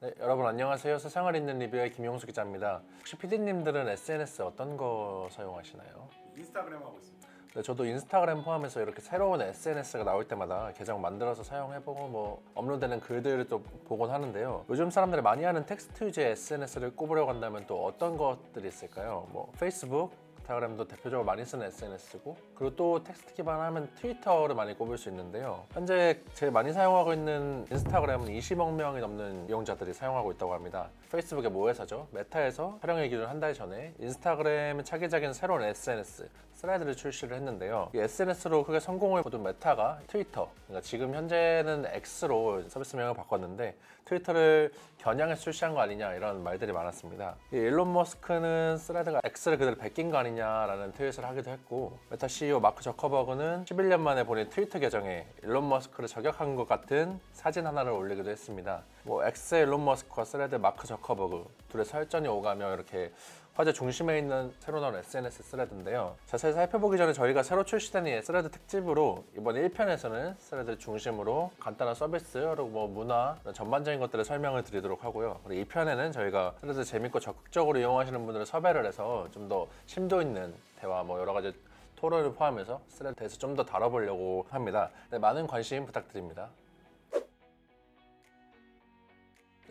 네, 여러분 안녕하세요. 세상을 읽는 리뷰의 김용수 기자입니다. 혹시 PD님들은 SNS 어떤 거 사용하시나요? 인스타그램 하고 있습니다. 네, 저도 인스타그램 포함해서 이렇게 새로운 SNS가 나올 때마다 계정 만들어서 사용해보고 뭐 업로드되는 글들을 또 보곤 하는데요. 요즘 사람들이 많이 하는 텍스트 위주의 SNS를 꼽으려고 한다면 또 어떤 것들이 있을까요? 뭐 페이스북, 인스타그램도 대표적으로 많이 쓰는 SNS고, 그리고 또 텍스트 기반하면 트위터를 많이 꼽을 수 있는데요. 현재 제일 많이 사용하고 있는 인스타그램은 20억 명이 넘는 이용자들이 사용하고 있다고 합니다. 페이스북의 모회사죠. 메타에서 촬영일 기준 한 달 전에 인스타그램 차기작인 새로운 SNS 스레드를 출시를 했는데요. 이 SNS로 크게 성공을 거둔 메타가 트위터, 그러니까 지금 현재는 X로 서비스명을 바꿨는데 트위터를 겨냥해서 출시한 거 아니냐 이런 말들이 많았습니다. 이 일론 머스크는 스레드가 X를 그대로 베낀 거 아니냐라는 트윗을 하기도 했고, 메타 CEO 마크 저커버그는 11년 만에 본인 트위터 계정에 일론 머스크를 저격한 것 같은 사진 하나를 올리기도 했습니다. 뭐 X의 일론 머스크와 스레드 마크 저커버그 둘의 설전이 오가며 이렇게 화제 중심에 있는 새로 나온 SNS 스레드인데요. 자세히 살펴보기 전에 저희가 새로 출시된 이 스레드 특집으로 이번 1편에서는 스레드 중심으로 간단한 서비스 그리고 뭐 문화 전반적인 것들을 설명을 드리도록 하고요. 그리고 2편에는 저희가 스레드 재밌고 적극적으로 이용하시는 분들을 섭외를 해서 좀 더 심도 있는 대화 뭐 여러 가지 토론을 포함해서 스레드에 대해서 좀 더 다뤄보려고 합니다. 네, 많은 관심 부탁드립니다.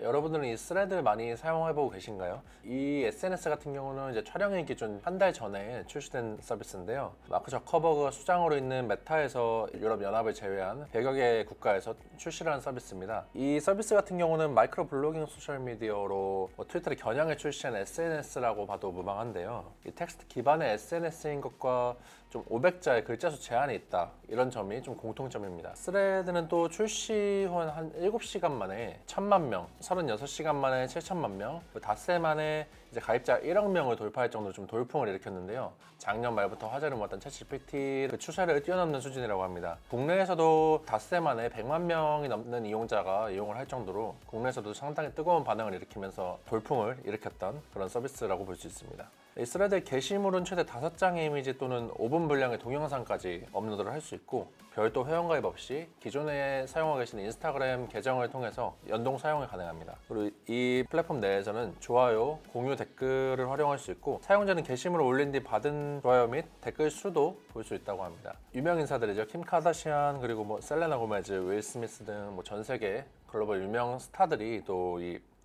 여러분들은 이 스레드를 많이 사용해보고 계신가요? 이 SNS 같은 경우는 이제 촬영일 기준 한 달 전에 출시된 서비스인데요. 마크 저커버그가 수장으로 있는 메타에서 유럽연합을 제외한 100여 개 국가에서 출시를 한 서비스입니다. 이 서비스 같은 경우는 마이크로 블로깅 소셜미디어로 트위터를 겨냥해 출시한 SNS라고 봐도 무방한데요. 이 텍스트 기반의 SNS인 것과 좀 500자의 글자 수 제한이 있다, 이런 점이 좀 공통점입니다. 스레드는 또 출시 후 한 7시간 만에 1000만 명, 36시간 만에 7천만 명, 닷새 만에 이제 가입자 1억 명을 돌파할 정도로 좀 돌풍을 일으켰는데요. 작년 말부터 화제를 모았던 챗GPT 그 추세를 뛰어넘는 수준이라고 합니다. 국내에서도 닷새 만에 100만 명이 넘는 이용자가 이용을 할 정도로 국내에서도 상당히 뜨거운 반응을 일으키면서 돌풍을 일으켰던 그런 서비스라고 볼 수 있습니다. 이 스레드 게시물은 최대 5장의 이미지 또는 5분 분량의 동영상까지 업로드를 할 수 있고, 별도 회원가입 없이 기존에 사용하고 계신 인스타그램 계정을 통해서 연동 사용이 가능합니다. 그리고 이 플랫폼 내에서는 좋아요, 공유, 댓글을 활용할 수 있고, 사용자는 게시물을 올린 뒤 받은 좋아요 및 댓글 수도 볼 수 있다고 합니다. 유명 인사들이죠. 킴 카다시안, 그리고 뭐 셀레나 고메즈, 윌 스미스 등 뭐 전 세계 글로벌 유명 스타들이 또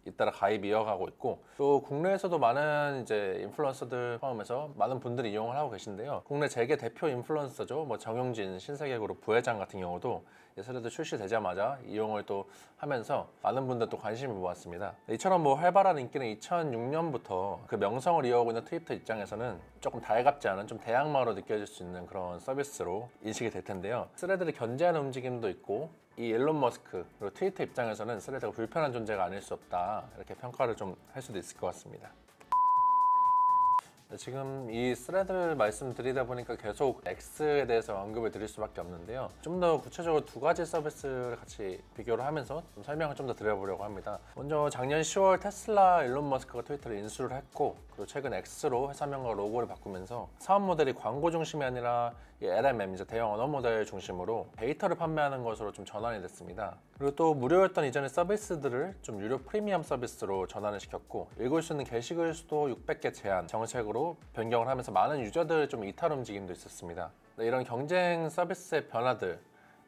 잇따라 가입 이어가고 있고, 또 국내에서도 많은 이제 인플루언서들 포함해서 많은 분들이 이용을 하고 계신데요. 국내 재계 대표 인플루언서죠. 뭐 정용진 신세계그룹 부회장 같은 경우도 스레드 출시되자마자 이용을 또 하면서 많은 분들 또 관심을 모았습니다. 이처럼 뭐 활발한 인기는 2006년부터 그 명성을 이어오고 있는 트위터 입장에서는 조금 달갑지 않은 좀 대항마로 느껴질 수 있는 그런 서비스로 인식이 될 텐데요. 스레드를 견제하는 움직임도 있고, 이 일론 머스크 그리고 트위터 입장에서는 스레드가 불편한 존재가 아닐 수 없다, 이렇게 평가를 좀 할 수도 있을 것 같습니다. 지금 이 스레드를 말씀드리다 보니까 계속 X에 대해서 언급을 드릴 수밖에 없는데요. 좀 더 구체적으로 두 가지 서비스를 같이 비교를 하면서 좀 설명을 좀 더 드려보려고 합니다. 먼저 작년 10월 테슬라 일론 머스크가 트위터를 인수를 했고, 그리고 최근 X로 회사명과 로고를 바꾸면서 사업 모델이 광고 중심이 아니라 이 LMM, 이제 대형 언어 모델 중심으로 데이터를 판매하는 것으로 좀 전환이 됐습니다. 그리고 또 무료였던 이전의 서비스들을 좀 유료 프리미엄 서비스로 전환을 시켰고, 읽을 수 있는 게시글 수도 600개 제한 정책으로 변경을 하면서 많은 유저들 좀 이탈 움직임도 있었습니다. 이런 경쟁 서비스의 변화들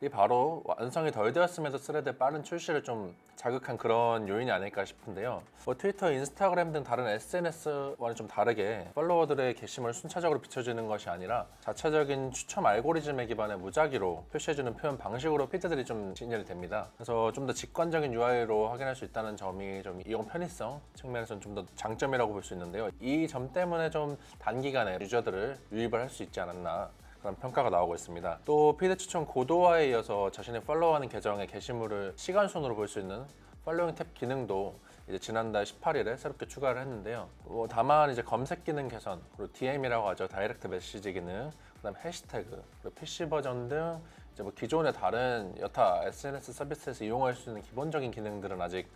이 바로 완성이 덜 되었음에도 스레드의 빠른 출시를 좀 자극한 그런 요인이 아닐까 싶은데요. 뭐 트위터, 인스타그램 등 다른 SNS와는 좀 다르게 팔로워들의 게시물 순차적으로 비춰지는 것이 아니라 자체적인 추첨 알고리즘에 기반해 무작위로 표시해주는 표현 방식으로 피드들이 좀 진열이 됩니다. 그래서 좀 더 직관적인 UI로 확인할 수 있다는 점이 좀 이용 편의성 측면에서는 좀 더 장점이라고 볼 수 있는데요. 이 점 때문에 좀 단기간에 유저들을 유입을 할 수 있지 않았나, 그런 평가가 나오고 있습니다. 또 피드 추천 고도화에 이어서 자신의 팔로우하는 계정의 게시물을 시간순으로 볼 수 있는 팔로잉 탭 기능도 이제 지난달 18일에 새롭게 추가를 했는데요. 다만 이제 검색 기능 개선, 그리고 DM이라고 하죠. 다이렉트 메시지 기능, 그다음 해시태그, 그리고 PC 버전 등 이제 뭐 기존의 다른 여타 SNS 서비스에서 이용할 수 있는 기본적인 기능들은 아직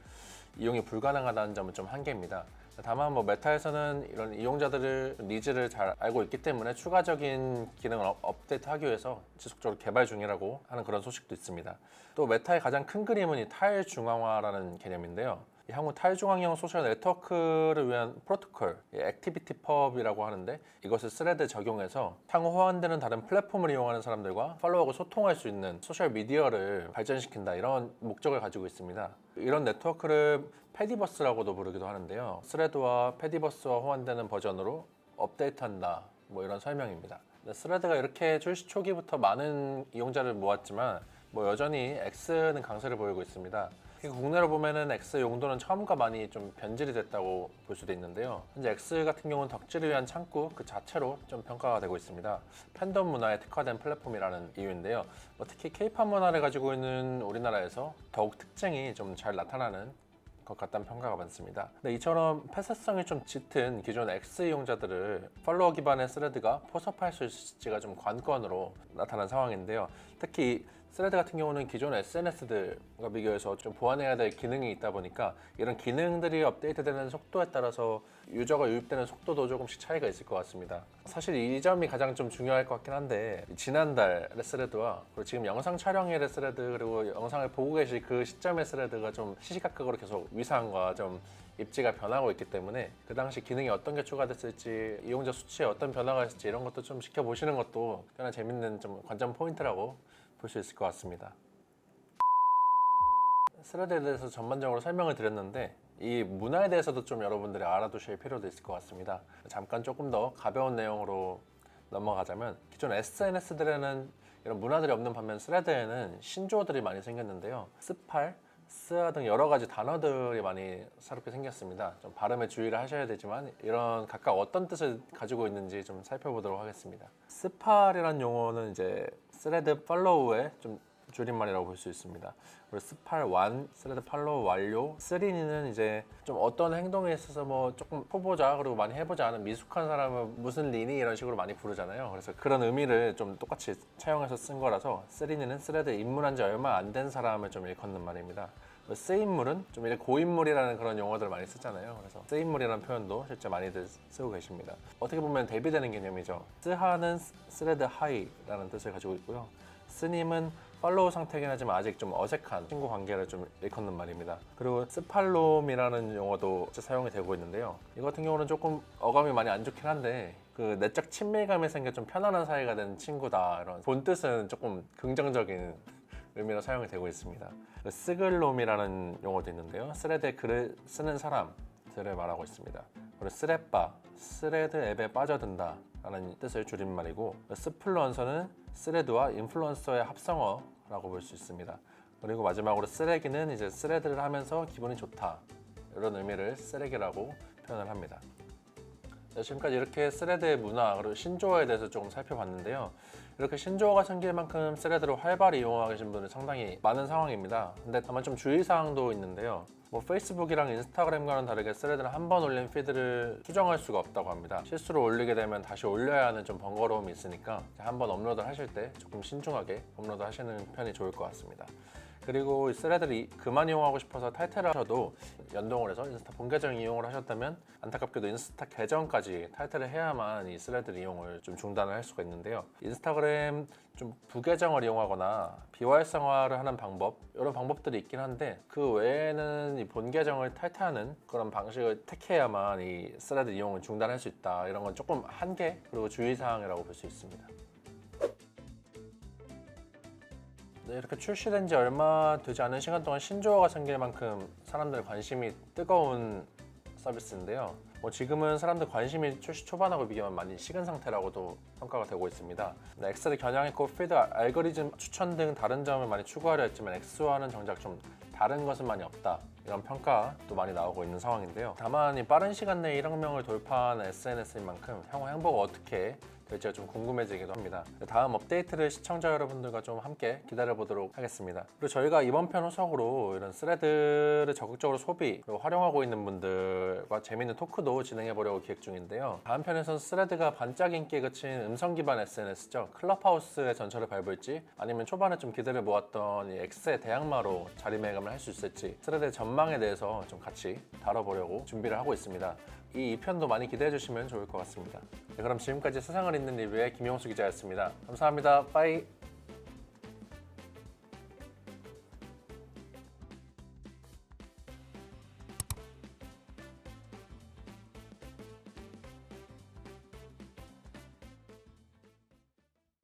이용이 불가능하다는 점은 좀 한계입니다. 다만 뭐 메타에서는 이런 이용자들의 니즈를 잘 알고 있기 때문에 추가적인 기능을 업데이트하기 위해서 지속적으로 개발 중이라고 하는 그런 소식도 있습니다. 또 메타의 가장 큰 그림은 이 탈중앙화라는 개념인데요. 향후 탈중앙형 소셜 네트워크를 위한 프로토콜, 액티비티 펍이라고 하는데 이것을 스레드에 적용해서 향후 호환되는 다른 플랫폼을 이용하는 사람들과 팔로우하고 소통할 수 있는 소셜 미디어를 발전시킨다, 이런 목적을 가지고 있습니다. 이런 네트워크를 페디버스라고도 부르기도 하는데요. 스레드와 페디버스와 호환되는 버전으로 업데이트한다, 뭐 이런 설명입니다. 스레드가 이렇게 출시 초기부터 많은 이용자를 모았지만 여전히 X는 강세를 보이고 있습니다. 국내로 보면은 X 용도는 처음과 많이 좀 변질이 됐다고 볼 수도 있는데요. 현재 X 같은 경우는 덕질을 위한 창구 그 자체로 좀 평가가 되고 있습니다. 팬덤 문화에 특화된 플랫폼이라는 이유인데요. 특히 K-팝 문화를 가지고 있는 우리나라에서 더욱 특징이 좀 잘 나타나는 것 같다는 평가가 많습니다. 근데 이처럼 폐쇄성이 좀 짙은 기존 X 이용자들을 팔로워 기반의 스레드가 포섭할 수 있을지가 좀 관건으로 나타난 상황인데요. 특히 스레드 같은 경우는 기존 SNS들과 비교해서 좀 보완해야 될 기능이 있다 보니까 이런 기능들이 업데이트되는 속도에 따라서 유저가 유입되는 속도도 조금씩 차이가 있을 것 같습니다. 사실 이 점이 가장 좀 중요할 것 같긴 한데, 지난달 스레드와 그리고 지금 영상 촬영일의 스레드, 그리고 영상을 보고 계실 그 시점의 스레드가 좀 시시각각으로 계속 위상과 좀 입지가 변하고 있기 때문에 그 당시 기능이 어떤 게 추가됐을지, 이용자 수치에 어떤 변화가 있을지 이런 것도 좀 지켜보시는 것도 꽤나 재밌는 좀 관전 포인트라고 볼 수 있을 것 같습니다. 스레드에 대해서 전반적으로 설명을 드렸는데 이 문화에 대해서도 좀 여러분들이 알아두실 필요도 있을 것 같습니다. 잠깐 조금 더 가벼운 내용으로 넘어가자면, 기존 SNS들에는 이런 문화들이 없는 반면 스레드에는 신조어들이 많이 생겼는데요. 스팔, 스아 등 여러 가지 단어들이 많이 새롭게 생겼습니다. 좀 발음에 주의를 하셔야 되지만 이런 각각 어떤 뜻을 가지고 있는지 좀 살펴보도록 하겠습니다. 스팔이라는 용어는 이제 스레드 팔로우의 좀 줄임말이라고 볼 수 있습니다. 그리고 스팔 완, 스레드 팔로우 완료, 스리니는 이제 좀 어떤 행동에 있어서 조금 해보자, 그리고 많이 해보지 않은 미숙한 사람은 무슨 리니 이런 식으로 많이 부르잖아요. 그래서 그런 의미를 좀 똑같이 차용해서 쓴 거라서 스리니는 스레드에 입문한 지 얼마 안 된 사람을 좀 일컫는 말입니다. 쓰인물은 좀 이제 고인물이라는 그런 용어들을 많이 쓰잖아요. 그래서 쓰인물이라는 표현도 실제 많이들 쓰고 계십니다. 어떻게 보면 대비되는 개념이죠. 스하는 스레드 하이라는 뜻을 가지고 있고요. 스님은 팔로우 상태긴 하지만 아직 좀 어색한 친구 관계를 좀 일컫는 말입니다. 그리고 스팔롬이라는 용어도 사용이 되고 있는데요. 이거 같은 경우는 조금 어감이 많이 안 좋긴 한데 그 내적 친밀감이 생겨 좀 편안한 사이가 된 친구다, 이런 본 뜻은 조금 긍정적인 의미로 사용이 되고 있습니다. 스글롬이라는 용어도 있는데요. 스레드에 글을 쓰는 사람들을 말하고 있습니다. 그리고 스레빠, 스레드 앱에 빠져든다 라는 뜻의 줄임말이고, 스플루언서는 스레드와 인플루언서의 합성어라고 볼 수 있습니다. 그리고 마지막으로 쓰레기는 이제 스레드를 하면서 기분이 좋다, 이런 의미를 쓰레기라고 표현을 합니다. 지금까지 이렇게 스레드의 문화 그리고 신조어에 대해서 조금 살펴봤는데요. 이렇게 신조어가 생길 만큼 스레드를 활발히 이용하고 계신 분이 상당히 많은 상황입니다. 근데 다만 좀 주의사항도 있는데요. 페이스북이랑 인스타그램과는 다르게 스레드는 한 번 올린 피드를 수정할 수가 없다고 합니다. 실수로 올리게 되면 다시 올려야 하는 좀 번거로움이 있으니까 한 번 업로드를 하실 때 조금 신중하게 업로드 하시는 편이 좋을 것 같습니다. 그리고 이 스레드를 그만 이용하고 싶어서 탈퇴를 하셔도 연동을 해서 인스타 본 계정 이용을 하셨다면 안타깝게도 인스타 계정까지 탈퇴를 해야만 이 스레드 이용을 좀 중단을 할 수가 있는데요. 인스타그램 좀 부계정을 이용하거나 비활성화를 하는 방법, 이런 방법들이 있긴 한데 그 외에는 이 본 계정을 탈퇴하는 그런 방식을 택해야만 이 스레드 이용을 중단할 수 있다, 이런 건 조금 한계 그리고 주의사항이라고 볼 수 있습니다. 네, 이렇게 출시된 지 얼마 되지 않은 시간 동안 신조어가 생길 만큼 사람들의 관심이 뜨거운 서비스인데요. 지금은 사람들 관심이 출시 초반하고 비교하면 많이 식은 상태라고도 평가가 되고 있습니다. X를 겨냥했고 피드, 알고리즘 추천 등 다른 점을 많이 추구하려 했지만 X와는 정작 좀 다른 것은 많이 없다, 이런 평가도 많이 나오고 있는 상황인데요. 다만 이 빠른 시간 내에 1억 명을 돌파한 SNS인 만큼 향후 행보가 어떻게 될지가 좀 궁금해지기도 합니다. 다음 업데이트를 시청자 여러분들과 좀 함께 기다려보도록 하겠습니다. 그리고 저희가 이번 편 후속으로 이런 스레드를 적극적으로 소비 그리고 활용하고 있는 분들과 재밌는 토크도 진행해보려고 기획 중인데요. 다음 편에서는 스레드가 반짝 인기에 그친 음성 기반 SNS죠. 클럽하우스의 전철을 밟을지 아니면 초반에 좀 기대를 모았던 이 X의 대항마로 자리매김을 할 수 있을지 스레드의 전망에 대해서 좀 같이 다뤄보려고 준비를 하고 있습니다. 이 2편도 많이 기대해 주시면 좋을 것 같습니다. 네, 그럼 지금까지 세상을 잇는 리뷰의 김용수 기자였습니다. 감사합니다. 빠이.